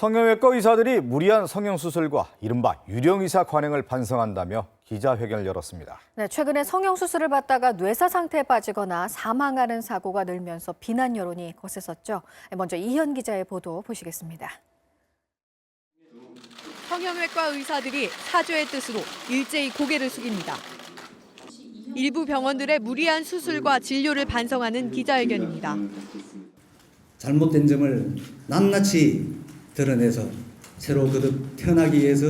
성형외과 의사들이 무리한 성형수술과 이른바 유령의사 관행을 반성한다며 기자회견을 열었습니다. 네, 최근에 성형수술을 받다가 뇌사 상태에 빠지거나 사망하는 사고가 늘면서 비난 여론이 거셌었죠. 먼저 이현 기자의 보도 보시겠습니다. 성형외과 의사들이 사죄의 뜻으로 일제히 고개를 숙입니다. 일부 병원들의 무리한 수술과 진료를 반성하는 기자회견입니다. 잘못된 점을 낱낱이 드러내서 새로 거듭 태어나기 위해서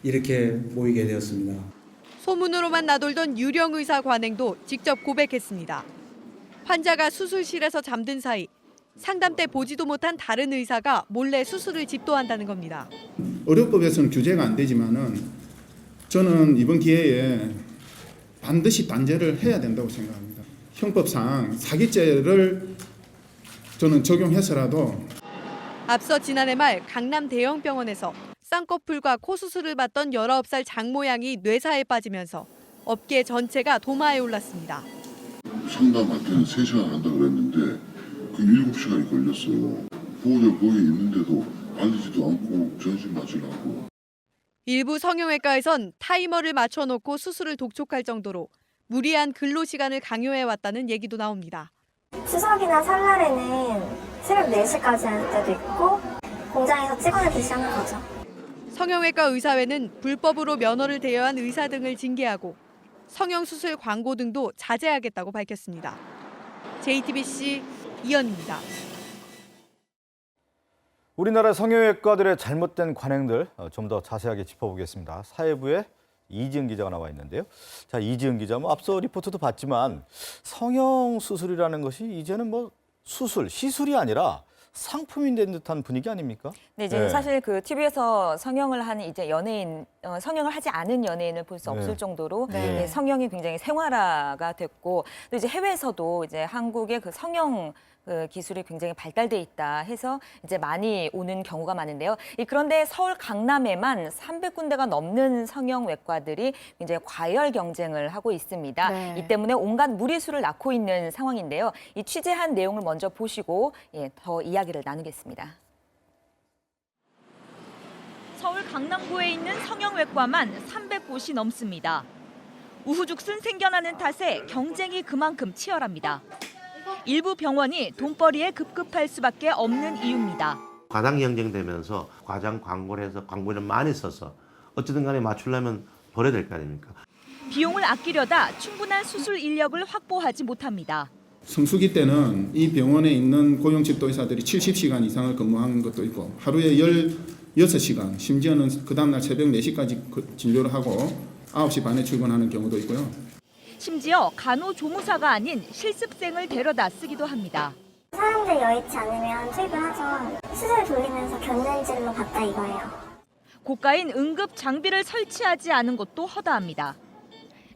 이렇게 모이게 되었습니다. 소문으로만 나돌던 유령 의사 관행도 직접 고백했습니다. 환자가 수술실에서 잠든 사이 상담 때 보지도 못한 다른 의사가 몰래 수술을 집도한다는 겁니다. 의료법에서는 규제가 안 되지만은 저는 이번 기회에 반드시 단죄를 해야 된다고 생각합니다. 형법상 사기죄를 저는 적용해서라도. 앞서 지난해 말 강남 대형병원에서 쌍꺼풀과 코 수술을 받던 19살 장모양이 뇌사에 빠지면서 업계 전체가 도마에 올랐습니다. 상담할 때는 3시간 한다고 그랬는데 그 7시간이 걸렸어요. 보호자 거기 있는데도 알리지도 않고 전신 맞으라고. 일부 성형외과에선 타이머를 맞춰놓고 수술을 독촉할 정도로 무리한 근로 시간을 강요해왔다는 얘기도 나옵니다. 추석이나 설날에는 새벽 4시까지 할 때도 있고 공장에서 찍어내듯이 하는 거죠. 성형외과 의사회는 불법으로 면허를 대여한 의사 등을 징계하고 성형수술 광고 등도 자제하겠다고 밝혔습니다. JTBC 이현입니다. 우리나라 성형외과들의 잘못된 관행들 좀 더 자세하게 짚어보겠습니다. 사회부의 이지은 기자가 나와 있는데요. 자, 이지은 기자, 앞서 리포트도 봤지만 성형수술이라는 것이 이제는 시술이 아니라 상품이 된 듯한 분위기 아닙니까? 네, 이제 사실 그 TV에서 성형을 하는 이제 연예인, 성형을 하지 않은 연예인을 볼 수 없을 정도로 네, 성형이 굉장히 생활화가 됐고, 또 이제 해외에서도 이제 한국의 그 성형 그 기술이 굉장히 발달돼 있다 해서 이제 많이 오는 경우가 많은데요. 그런데 서울 강남에만 300군데가 넘는 성형외과들이 굉장히 과열 경쟁을 하고 있습니다. 네. 이 때문에 온갖 무리수를 낳고 있는 상황인데요. 이 취재한 내용을 먼저 보시고 더 이야기를 나누겠습니다. 서울 강남구에 있는 성형외과만 300곳이 넘습니다. 우후죽순 생겨나는 탓에 경쟁이 그만큼 치열합니다. 일부 병원이 돈벌이에 급급할 수밖에 없는 이유입니다. 과당 경쟁되면서 과장 광고를 해서 광고를 많이 써서 어쨌든 간에 맞추려면 벌어야 될 거 아닙니까? 비용을 아끼려다 충분한 수술 인력을 확보하지 못합니다. 성수기 때는 이 병원에 있는 고용직도 의사들이 70시간 이상을 근무하는 것도 있고 하루에 16시간, 심지어는 그 다음날 새벽 4시까지 진료를 하고 9시 반에 출근하는 경우도 있고요. 심지어 간호조무사가 아닌 실습생을 데려다 쓰기도 합니다. 사람들 여의치 않으면 투입을 하죠. 수술 돌리면서 견눈질로 봤다 이거예요. 고가인 응급 장비를 설치하지 않은 것도 허다합니다.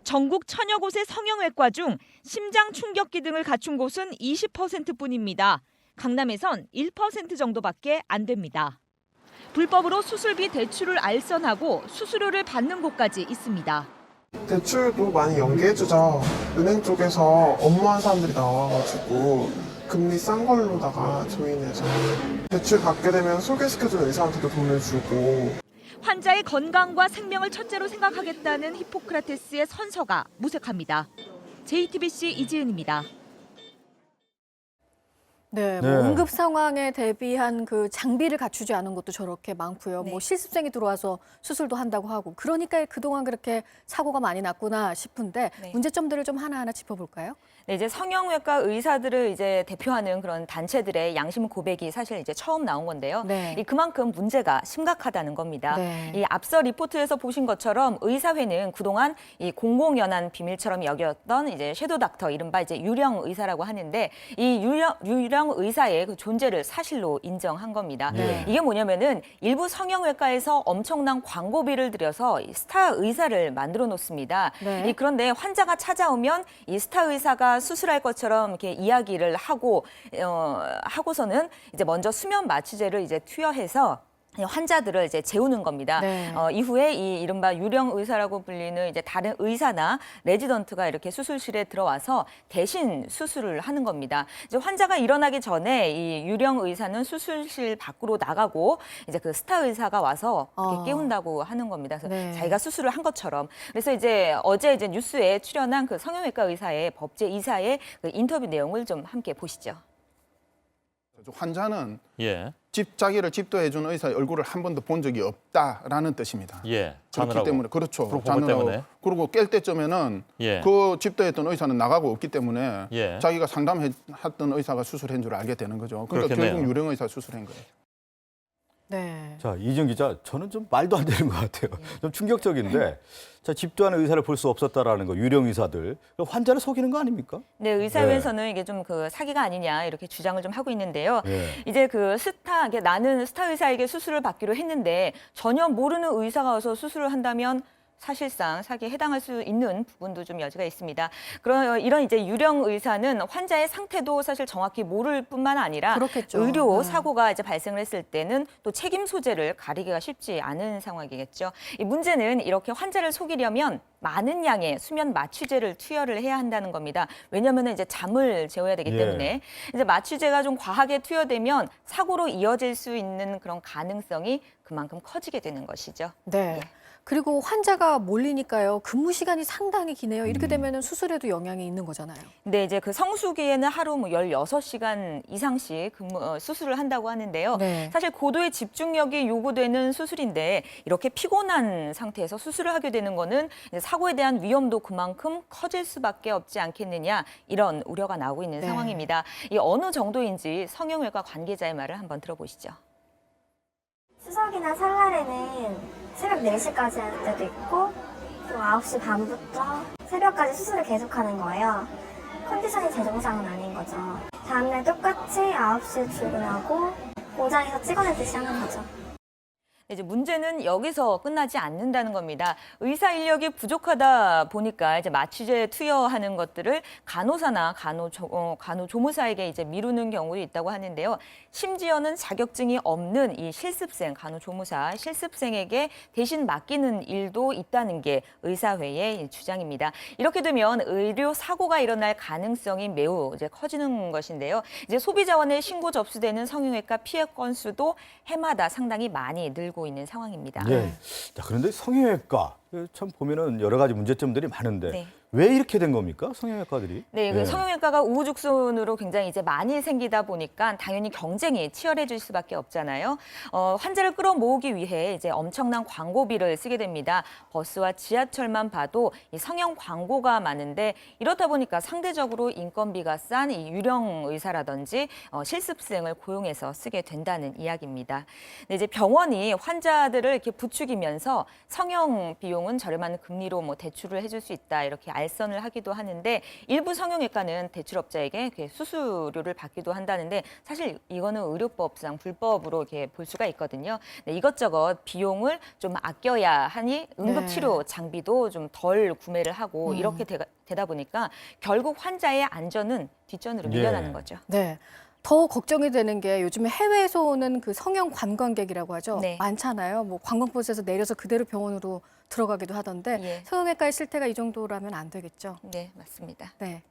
전국 천여 곳의 성형외과 중 심장 충격기 등을 갖춘 곳은 20%뿐입니다. 강남에선 1% 정도밖에 안 됩니다. 불법으로 수술비 대출을 알선하고 수수료를 받는 곳까지 있습니다. 대출도 많이 연계해주자. 은행 쪽에서 업무한 사람들이 나와가지고 금리 싼 걸로다가 조인해서 대출 받게 되면 소개시켜준 의사한테도 돈을 주고. 환자의 건강과 생명을 첫째로 생각하겠다는 히포크라테스의 선서가 무색합니다. JTBC 이지은입니다. 네, 응급 상황에 대비한 그 장비를 갖추지 않은 것도 저렇게 많고요. 네. 실습생이 들어와서 수술도 한다고 하고 그러니까 그동안 그렇게 사고가 많이 났구나 싶은데 문제점들을 좀 하나하나 짚어볼까요? 네, 이제 성형외과 의사들을 이제 대표하는 그런 단체들의 양심 고백이 사실 이제 처음 나온 건데요. 그만큼 문제가 심각하다는 겁니다. 이 앞서 리포트에서 보신 것처럼 의사회는 그동안 이 공공연한 비밀처럼 여겼던 이제 섀도우 닥터, 이른바 이제 유령 의사라고 하는데 이 유령 의사의 그 존재를 사실로 인정한 겁니다. 이게 뭐냐면은 일부 성형외과에서 엄청난 광고비를 들여서 이 스타 의사를 만들어 놓습니다. 그런데 환자가 찾아오면 이 스타 의사가 수술할 것처럼 이렇게 이야기를 하고서는 이제 먼저 수면 마취제를 이제 투여해서 환자들을 이제 재우는 겁니다. 네. 이후에 이 이른바 유령 의사라고 불리는 이제 다른 의사나 레지던트가 이렇게 수술실에 들어와서 대신 수술을 하는 겁니다. 이제 환자가 일어나기 전에 이 유령 의사는 수술실 밖으로 나가고 이제 그 스타 의사가 와서 이렇게 깨운다고 하는 겁니다. 그래서 네. 자기가 수술을 한 것처럼. 그래서 이제 어제 이제 뉴스에 출연한 그 성형외과 의사의 법제 이사의 그 인터뷰 내용을 좀 함께 보시죠. 환자는 예. 자기를 집도해준 의사의 얼굴을 한 번도 본 적이 없다라는 뜻입니다. 예. 그렇기 자느라고. 때문에 그렇죠. 그거 자느라고. 때문에. 그리고 깰 때쯤에는 예. 그 집도했던 의사는 나가고 없기 때문에 예. 자기가 상담했던 의사가 수술한 줄 알게 되는 거죠. 그러니까 그렇겠네요. 결국 유령 의사 수술한 거예요. 네. 자, 이지은 기자, 저는 좀 말도 안 되는 것 같아요. 좀 충격적인데, 자, 집도하는 의사를 볼 수 없었다라는 거, 유령 의사들, 환자를 속이는 거 아닙니까? 네, 의사회에서는 이게 좀 그 사기가 아니냐 이렇게 주장을 좀 하고 있는데요. 예. 이제 그 나는 스타 의사에게 수술을 받기로 했는데 전혀 모르는 의사가 와서 수술을 한다면 사실상 사기에 해당할 수 있는 부분도 좀 여지가 있습니다. 이런 이제 유령 의사는 환자의 상태도 사실 정확히 모를 뿐만 아니라 그렇겠죠. 의료 네. 사고가 이제 발생을 했을 때는 또 책임 소재를 가리기가 쉽지 않은 상황이겠죠. 이 문제는 이렇게 환자를 속이려면 많은 양의 수면 마취제를 투여를 해야 한다는 겁니다. 왜냐하면 이제 잠을 재워야 되기 예. 때문에 이제 마취제가 좀 과하게 투여되면 사고로 이어질 수 있는 그런 가능성이 그만큼 커지게 되는 것이죠. 네. 그리고 환자가 몰리니까요. 근무 시간이 상당히 기네요. 이렇게 되면은 수술에도 영향이 있는 거잖아요. 네, 이제 그 성수기에는 하루 뭐 16시간 이상씩 수술을 한다고 하는데요. 네. 사실 고도의 집중력이 요구되는 수술인데 이렇게 피곤한 상태에서 수술을 하게 되는 거는 이제 사고에 대한 위험도 그만큼 커질 수밖에 없지 않겠느냐 이런 우려가 나오고 있는 네. 상황입니다. 이 어느 정도인지 성형외과 관계자의 말을 한번 들어보시죠. 추석이나 설날에는 새벽 4시까지 할 때도 있고 또 9시 반부터 새벽까지 수술을 계속하는 거예요. 컨디션이 제 정상은 아닌 거죠. 다음날 똑같이 9시에 출근하고 공장에서 찍어내듯이 하는 거죠. 이제 문제는 여기서 끝나지 않는다는 겁니다. 의사 인력이 부족하다 보니까 이제 마취제 투여하는 것들을 간호사나 간호조무사에게 이제 미루는 경우도 있다고 하는데요. 심지어는 자격증이 없는 이 간호조무사 실습생에게 대신 맡기는 일도 있다는 게 의사회의 주장입니다. 이렇게 되면 의료 사고가 일어날 가능성이 매우 이제 커지는 것인데요. 이제 소비자원에 신고 접수되는 성형외과 피해 건수도 해마다 상당히 많이 늘고 있는 상황입니다. 예. 자, 그런데 성형외과 참 보면은 여러 가지 문제점들이 많은데 네. 왜 이렇게 된 겁니까? 성형외과들이? 네, 그 성형외과가 우후죽순으로 굉장히 이제 많이 생기다 보니까 당연히 경쟁이 치열해질 수밖에 없잖아요. 환자를 끌어모으기 위해 이제 엄청난 광고비를 쓰게 됩니다. 버스와 지하철만 봐도 이 성형 광고가 많은데 이렇다 보니까 상대적으로 인건비가 싼 이 유령 의사라든지 실습생을 고용해서 쓰게 된다는 이야기입니다. 네, 이제 병원이 환자들을 이렇게 부추기면서 성형 비용은 저렴한 금리로 뭐 대출을 해줄 수 있다 이렇게 알선을 하기도 하는데 일부 성형외과는 대출업자에게 수수료를 받기도 한다는데 사실 이거는 의료법상 불법으로 이렇게 볼 수가 있거든요. 네, 이것저것 비용을 좀 아껴야 하니 응급치료 장비도 좀 덜 구매를 하고 이렇게 되다 보니까 결국 환자의 안전은 뒷전으로 밀려나는 거죠. 네. 더 걱정이 되는 게 요즘에 해외에서 오는 그 성형 관광객이라고 하죠. 네. 많잖아요. 뭐 관광버스에서 내려서 그대로 병원으로 들어가기도 하던데 예. 성형외과의 실태가 이 정도라면 안 되겠죠. 네, 맞습니다. 네.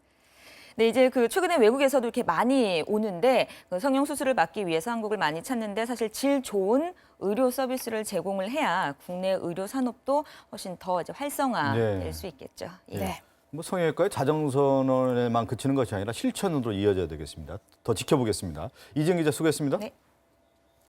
네, 이제 그 최근에 외국에서도 이렇게 많이 오는데 그 성형 수술을 받기 위해서 한국을 많이 찾는데 사실 질 좋은 의료 서비스를 제공을 해야 국내 의료 산업도 훨씬 더 이제 활성화될 수 있겠죠. 예. 네. 뭐 성형외과의 자정선언에만 그치는 것이 아니라 실천으로 이어져야 되겠습니다. 더 지켜보겠습니다. 이지은 기자 수고했습니다. 네.